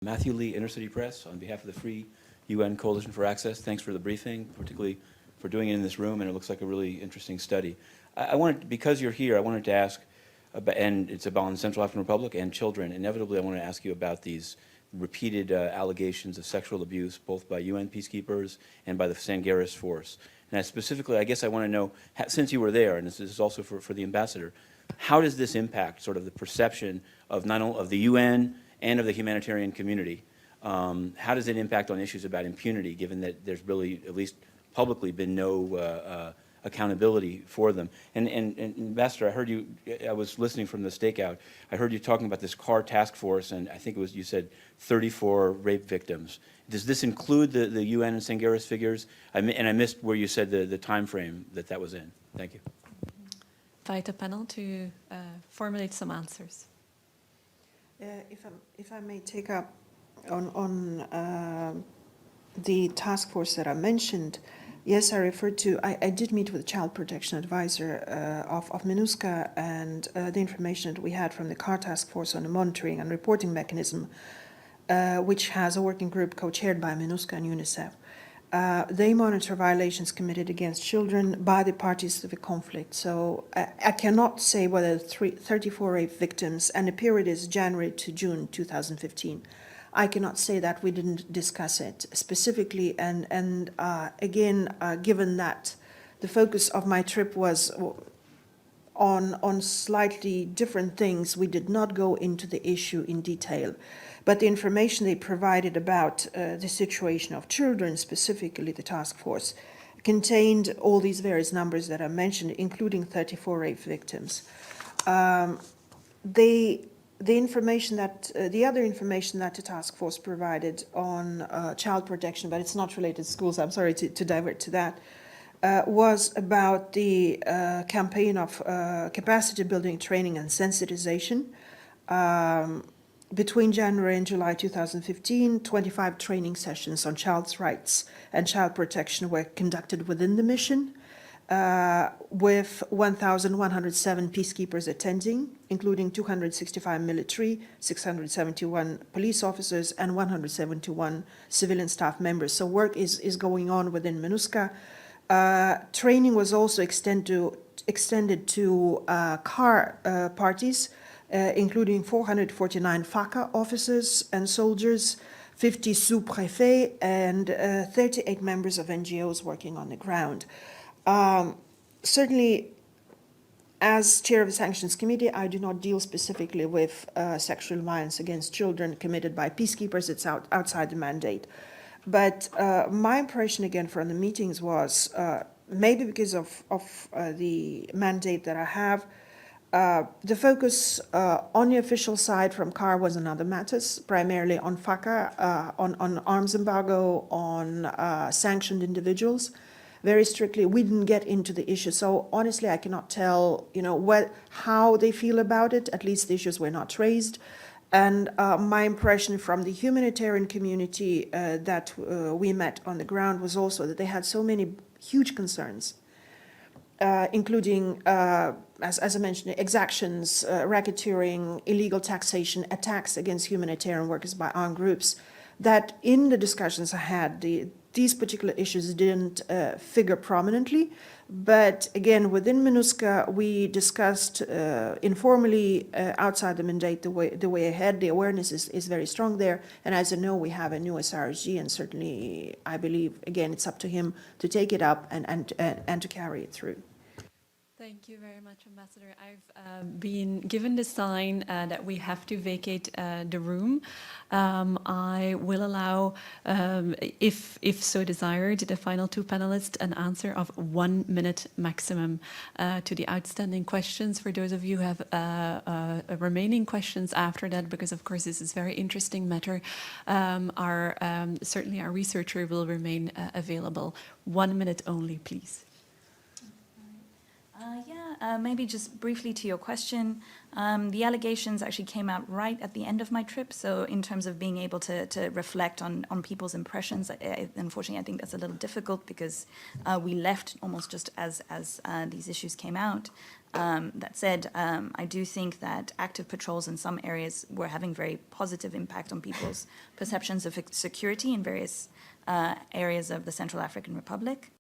Matthew Lee, Intercity Press, on behalf of the Free UN Coalition for Access. Thanks for the briefing, particularly for doing it in this room, and it looks like a really interesting study. I wanted, because you're here, I wanted to ask, about, and it's about the Central African Republic and children. Inevitably, I want to ask you about these repeated allegations of sexual abuse, both by UN Peacekeepers and by the Sangaris Force. And specifically, I guess I want to know, since you were there, and this is also for the ambassador, how does this impact sort of the perception of not only of the UN and of the humanitarian community? How does it impact on issues about impunity, given that there's really, at least publicly, been no accountability for them? And Ambassador, I heard you, I was listening from the stakeout, I heard you talking about this CAR task force, and I think it was, you said 34 rape victims. Does this include the UN and Sangaris figures? And I missed where you said the time frame that was in. Thank you. Invite the panel to formulate some answers. If I may take up on the task force that I mentioned, yes, I referred to, I did meet with the Child Protection Advisor of MINUSCA, and the information that we had from the CAR task force on the monitoring and reporting mechanism, which has a working group co-chaired by MINUSCA and UNICEF. They monitor violations committed against children by the parties to the conflict. So I cannot say whether 34 rape victims, and the period is January to June 2015. I cannot say that. We didn't discuss it specifically. And again, given that the focus of my trip was on slightly different things, we did not go into the issue in detail. But the information they provided about the situation of children, specifically the task force, contained all these various numbers that I mentioned, including 34 rape victims. The information that the other information that the task force provided on child protection, but it's not related to schools, I'm sorry to divert to that, was about the campaign of capacity building, training and sensitization. Between January and July 2015, 25 training sessions on child's rights and child protection were conducted within the mission, with 1,107 peacekeepers attending, including 265 military, 671 police officers, and 171 civilian staff members. So work is going on within MINUSCA. Training was also extended to CAR parties, including 449 FACA officers and soldiers, 50 sous-préfets, and 38 members of NGOs working on the ground. Certainly, as chair of the Sanctions Committee, I do not deal specifically with sexual violence against children committed by peacekeepers. It's outside the mandate. But my impression, again, from the meetings was, maybe because of the mandate that I have, the focus on the official side from CAR was on other matters, primarily on FACA, on arms embargo, on sanctioned individuals. Very strictly, we didn't get into the issue. So honestly, I cannot tell, how they feel about it. At least the issues were not raised. And my impression from the humanitarian community that we met on the ground was also that they had so many huge concerns, including, as I mentioned, exactions, racketeering, illegal taxation, attacks against humanitarian workers by armed groups, that in the discussions I had, these particular issues didn't figure prominently. But again, within MINUSCA, we discussed informally outside the mandate the way ahead. The awareness is very strong there. And as you know, we have a new SRG, and certainly I believe, again, it's up to him to take it up and to carry it through. Thank you very much, Ambassador. I've been given the sign that we have to vacate the room. I will allow, if so desired, the final two panelists an answer of 1 minute maximum to the outstanding questions. For those of you who have remaining questions after that, because of course this is a very interesting matter, certainly our researcher will remain available. 1 minute only, please. maybe just briefly to your question, the allegations actually came out right at the end of my trip. So in terms of being able to reflect on people's impressions, unfortunately, I think that's a little difficult because we left almost just as these issues came out. That said, I do think that active patrols in some areas were having very positive impact on people's perceptions of security in various areas of the Central African Republic.